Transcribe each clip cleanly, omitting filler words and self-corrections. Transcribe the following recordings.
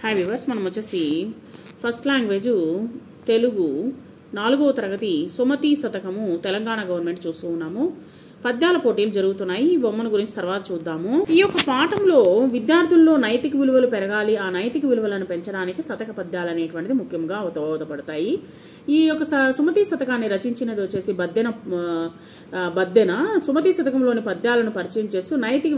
Hi viewers, మనం వచ్చేసి first language Telugu 4వ తరగతి సుమతి శతకము తెలంగాణ గవర్నమెంట్ చూస్తూ ఉన్నాము. పద్యాల పోటీలు జరుగుతున్నాయి. ఈ బొమ్మల గురించి తర్వాత చూద్దాము. ఈ యొక్క పాఠంలో విద్యార్థుల్లో నైతిక విలువలు పెరగాలి, ఆ నైతిక విలువలను పెంచడానికి శతక పద్యాలు అనేటువంటిది ముఖ్యంగా దోహదపడతాయి. ఈ యొక్క సుమతి శతకాన్ని రచించినది వచ్చేసి బద్దెన సుమతి శతకంలోని పద్యాలను పరిచయం చేస్తూ నైతిక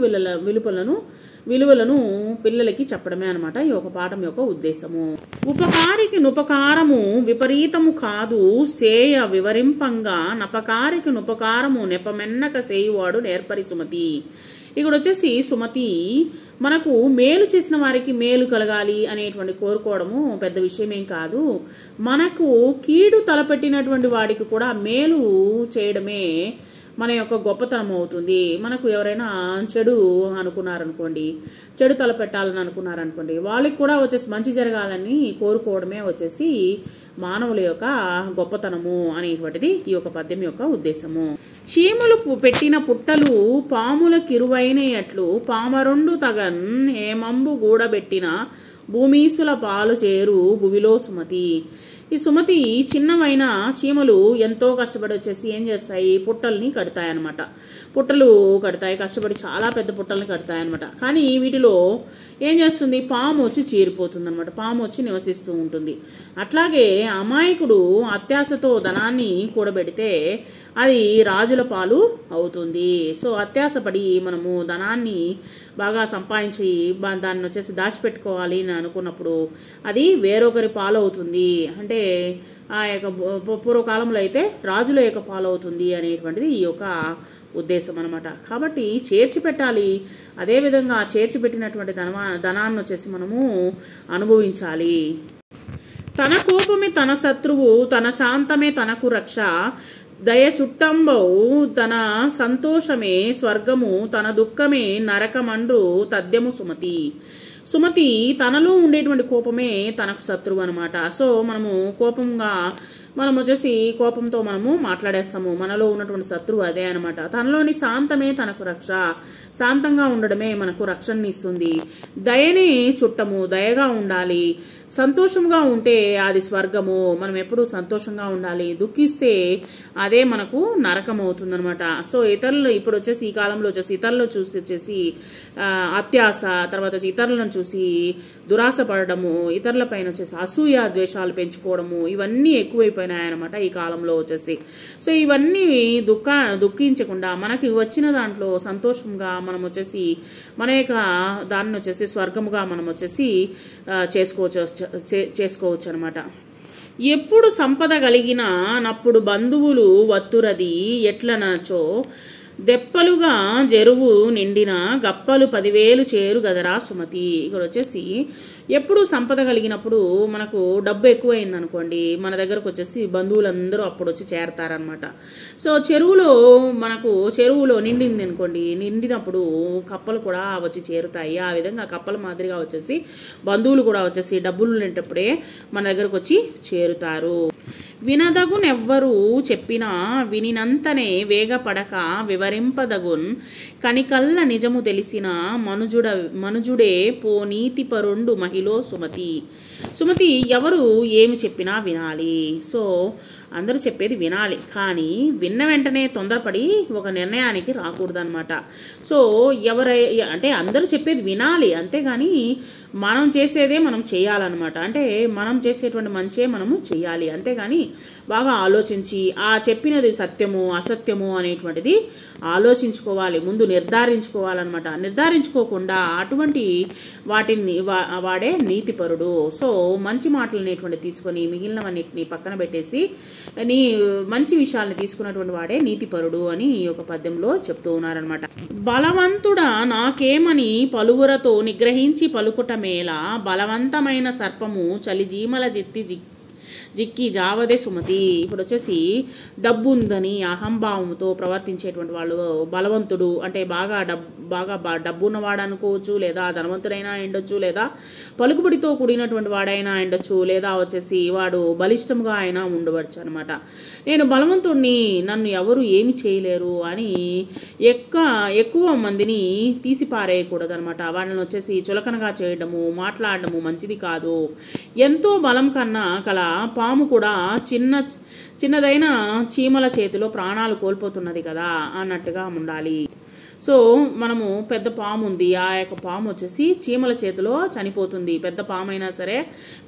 విలువలను పిల్లలకి చెప్పడమే అనమాట ఈ యొక్క పాఠం యొక్క ఉద్దేశము. ఉపకారికి నుపకారము విపరీతము కాదు సేయ వివరింపంగా నపకారికి నుపకారము నెపమెన్నక సేయువాడు నేర్పరి సుమతి. ఇక్కడ వచ్చేసి సుమతి మనకు మేలు చేసిన వారికి మేలు కలగాలి అనేటువంటి కోరుకోవడము పెద్ద విషయమేం కాదు. మనకు కీడు తలపెట్టినటువంటి వాడికి కూడా మేలు చేయడమే మన యొక్క గొప్పతనం అవుతుంది. మనకు ఎవరైనా చెడు అనుకున్నారనుకోండి, చెడు తలపెట్టాలని అనుకున్నారనుకోండి, వాళ్ళకి కూడా వచ్చేసి మంచి జరగాలని కోరుకోవడమే వచ్చేసి మానవుల యొక్క గొప్పతనము అనేటువంటిది ఈ యొక్క పద్యం యొక్క ఉద్దేశము. చీమలు పెట్టిన పుట్టలు పాముల కిరువైనట్లు పామరొండు తగన్ హేమంబు గూడబెట్టిన భూమీసుల పాలు చేరు భువిలో సుమతి. ఈ సుమతి చిన్నవైన చీమలు ఎంతో కష్టపడి వచ్చేసి ఏం చేస్తాయి, పుట్టల్ని కడతాయన్నమాట. పుట్టలు కడతాయి, కష్టపడి చాలా పెద్ద పుట్టల్ని కడతాయన్నమాట. కానీ వీటిలో ఏం చేస్తుంది, పాము వచ్చి చేరిపోతుంది అనమాట, పాము వచ్చి నివసిస్తూ ఉంటుంది. అట్లాగే అమాయకుడు అత్యాశతో ధనాన్ని కూడబెడితే అది రాజుల పాలు అవుతుంది. సో అత్యాశపడి మనము ధనాన్ని బాగా సంపాదించి దాన్ని వచ్చేసి దాచిపెట్టుకోవాలి అని అనుకున్నప్పుడు అది వేరొకరి పాలు అవుతుంది. అంటే ఆ యొక్క పూర్వకాలంలో అయితే రాజుల యొక్క పాలు అవుతుంది అనేటువంటిది ఈ యొక్క ఉద్దేశం అనమాట. కాబట్టి చేర్చిపెట్టాలి, అదేవిధంగా చేర్చిపెట్టినటువంటి ధనాన్ని వచ్చేసి మనము అనుభవించాలి. తన కోపమే తన శత్రువు, తన శాంతమే తనకు రక్ష, దయ చుట్టంబౌ తన సంతోషమే స్వర్గము, తన దుఃఖమే నరకమండ్రు తథ్యము సుమతి. సుమతి తనలో ఉండేటువంటి కోపమే తనకు శత్రువు అనమాట. సో మనము మనం వచ్చేసి కోపంతో మనము మాట్లాడేస్తాము, మనలో ఉన్నటువంటి శత్రువు అదే అనమాట. తనలోని శాంతమే తనకు రక్ష, శాంతంగా ఉండడమే మనకు రక్షణని ఇస్తుంది. దయనే చుట్టము, దయగా ఉండాలి. సంతోషంగా ఉంటే అది స్వర్గము, మనం ఎప్పుడూ సంతోషంగా ఉండాలి. దుఃఖిస్తే అదే మనకు నరకం అవుతుంది అనమాట. సో ఇతరులు ఇప్పుడు వచ్చేసి ఈ కాలంలో వచ్చేసి ఇతరులు చూసి వచ్చేసి అత్యాశ, తర్వాత ఇతరులను చూసి దురాశ పడడము, ఇతరుల పైన వచ్చేసి అసూయ ద్వేషాలు పెంచుకోవడము, ఇవన్నీ ఎక్కువైపోయినాయన్నమాట ఈ కాలంలో వచ్చేసి. సో ఇవన్నీ దుఃఖించకుండా మనకి వచ్చిన దాంట్లో సంతోషంగా మనం వచ్చేసి మన యొక్క దాన్ని వచ్చేసి స్వర్గముగా మనం వచ్చేసి చేసుకోవచ్చు అనమాట. ఎప్పుడు సంపద కలిగినా నప్పుడు బంధువులు వత్తురది ఎట్లనచో దెప్పలుగా జరువు నిండిన గప్పలు 10,000 చేరు గదరా సుమతి. ఇక్కడ వచ్చేసి ఎప్పుడు సంపద కలిగినప్పుడు మనకు డబ్బు ఎక్కువైంది అనుకోండి, మన దగ్గరకు వచ్చేసి బంధువులందరూ అప్పుడు వచ్చి చేరతారనమాట. సో చెరువులో నిండింది అనుకోండి, నిండినప్పుడు కప్పలు కూడా వచ్చి చేరుతాయి. ఆ విధంగా కప్పల మాదిరిగా వచ్చేసి బంధువులు కూడా వచ్చేసి డబ్బులు లేనప్పుడే మన దగ్గరకు వచ్చి చేరుతారు. వినదగునెవ్వరు చెప్పినా వినినంతనే వేగపడక వివరింపదగున్ కనికల్ల నిజము తెలిసిన మనుజుడే పో నీతి పరుండు మహిళో సుమతి. సుమతి ఎవరు ఏమి చెప్పినా వినాలి. సో అందరూ చెప్పేది వినాలి, కానీ విన్న వెంటనే తొందరపడి ఒక నిర్ణయానికి రాకూడదనమాట. సో అంటే అందరూ చెప్పేది వినాలి, అంతేగాని మనం చేసేదే మనం చేయాలన్నమాట. అంటే మనం చేసేటువంటి మంచే మనము చేయాలి, అంతేగాని బాగా ఆలోచించి ఆ చెప్పినది సత్యము అసత్యము అనేటువంటిది ఆలోచించుకోవాలి, ముందు నిర్ధారించుకోవాలన్నమాట. నిర్ధారించుకోకుండా అటువంటి వాటిని వాడే నీతిపరుడు. సో మంచి మాటలు అనేటువంటి తీసుకొని మిగిలినవన్నిటిని పక్కన పెట్టేసి మంచి విషయాల్ని తీసుకున్నటువంటి వాడే నీతిపరుడు అని ఈ యొక్క పద్యంలో చెప్తూ ఉన్నారనమాట. బలవంతుడా నాకేమని పలువురతో నిగ్రహించి పలుకుట మేళ, బలవంతమైన సర్పము చలిజీమల జిక్కి జావదే సుమతి. ఇప్పుడు వచ్చేసి డబ్బు ఉందని అహంభావంతో ప్రవర్తించేటువంటి వాళ్ళు బలవంతుడు అంటే బాగా డబ్బు ఉన్నవాడు అనుకోవచ్చు, లేదా ధనవంతుడైనా ఉండొచ్చు, లేదా పలుకుబడితో కూడినటువంటి వాడైనా ఉండొచ్చు, లేదా వచ్చేసి వాడు బలిష్టంగా అయినా ఉండవచ్చు అనమాట. నేను బలవంతుడిని, నన్ను ఎవరు ఏమి చేయలేరు అని ఎక్కువ మందిని తీసి పారేయకూడదు అనమాట. వాళ్ళని వచ్చేసి చులకనగా చేయడము, మాట్లాడడము మంచిది కాదు. ఎంతో బలం కన్నా కల పాము కూడా చిన్నదైన చీమల చేతిలో ప్రాణాలు కోల్పోతున్నది కదా అన్నట్టుగా ఉండాలి. సో మనము పెద్ద పాము ఉంది, ఆ యొక్క పాము వచ్చేసి చీమల చేతిలో చనిపోతుంది. పెద్ద పాము అయినా సరే,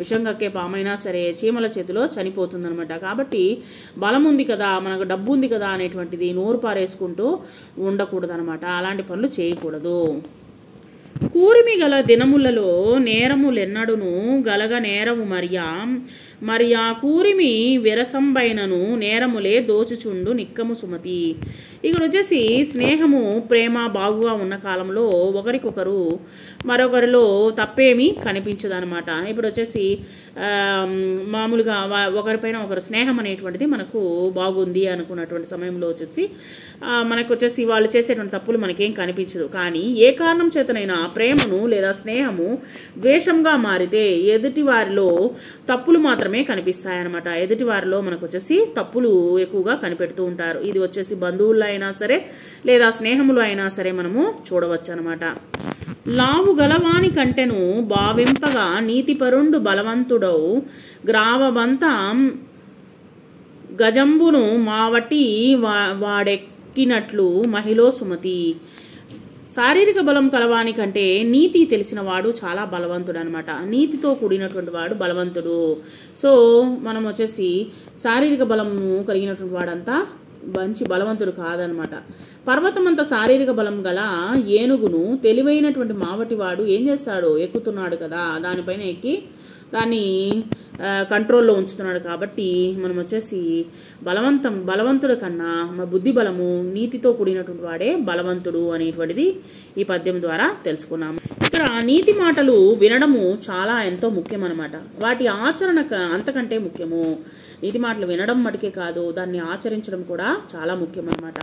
విషం కక్కే పాము అయినా సరే చీమల చేతిలో చనిపోతుంది అనమాట. కాబట్టి బలం ఉంది కదా, మనకు డబ్బు ఉంది కదా అనేటువంటిది నోరు పారేసుకుంటూ ఉండకూడదు అనమాట. అలాంటి పనులు చేయకూడదు. కూరిమి గల దినములలో నేరములెన్నడును గలగ నేరము మరి ఆ కూరిమి విరసంబైనను నేరములే దోచుచుండు నిక్కము సుమతి. ఇక్కడ వచ్చేసి స్నేహము ప్రేమ బాగుగా ఉన్న కాలంలో ఒకరికొకరు మరొకరిలో తప్పేమీ కనిపించదు అనమాట. ఇప్పుడు వచ్చేసి మామూలుగా ఒకరిపైన ఒకరు స్నేహం అనేటువంటిది మనకు బాగుంది అనుకున్నటువంటి సమయంలో వచ్చేసి మనకు వచ్చేసి వాళ్ళు చేసేటువంటి తప్పులు మనకేం కనిపించదు. కానీ ఏ కారణం చేతనైనా ప్రేమను లేదా స్నేహము ద్వేషంగా మారితే ఎదుటి వారిలో తప్పులు మాత్రమే కనిపిస్తాయన్నమాట. ఎదుటి వారిలో మనకు వచ్చేసి తప్పులు ఎక్కువగా కనిపెడుతూ ఉంటారు. ఇది వచ్చేసి బంధువుల్లో అయినా సరే లేదా స్నేహములు అయినా సరే మనము చూడవచ్చు అనమాట. లావు గలవాని కంటెను భావింపగా నీతిపరుండు బలవంతుడౌ గ్రావబంత గజంబును మావటి వాడెక్కినట్లు మహిళో సుమతి. శారీరక బలం కలవాని కంటే నీతి తెలిసిన వాడు చాలా బలవంతుడు అనమాట. నీతితో కూడినటువంటి వాడు బలవంతుడు. సో మనం వచ్చేసి శారీరక బలము కలిగినటువంటి వాడంతా మంచి బలవంతుడు కాదనమాట. పర్వతమంత శారీరక బలం గల ఏనుగును తెలివైనటువంటి మావటి వాడు ఏం చేస్తాడు, ఎక్కుతున్నాడు కదా, దానిపైన ఎక్కి దాన్ని కంట్రోల్లో ఉంచుతున్నాడు. కాబట్టి మనం వచ్చేసి బలవంతుడి కన్నా బుద్ధి బలము నీతితో కూడినటువంటి వాడే బలవంతుడు అనేటువంటిది ఈ పద్యం ద్వారా తెలుసుకున్నాము. ఇక్కడ నీతి మాటలు వినడము చాలా ఎంతో ముఖ్యం అనమాట. వాటి ఆచరణ అంతకంటే ముఖ్యము. నీతి మాటలు వినడం మటుకే కాదు, దాన్ని ఆచరించడం కూడా చాలా ముఖ్యం అనమాట.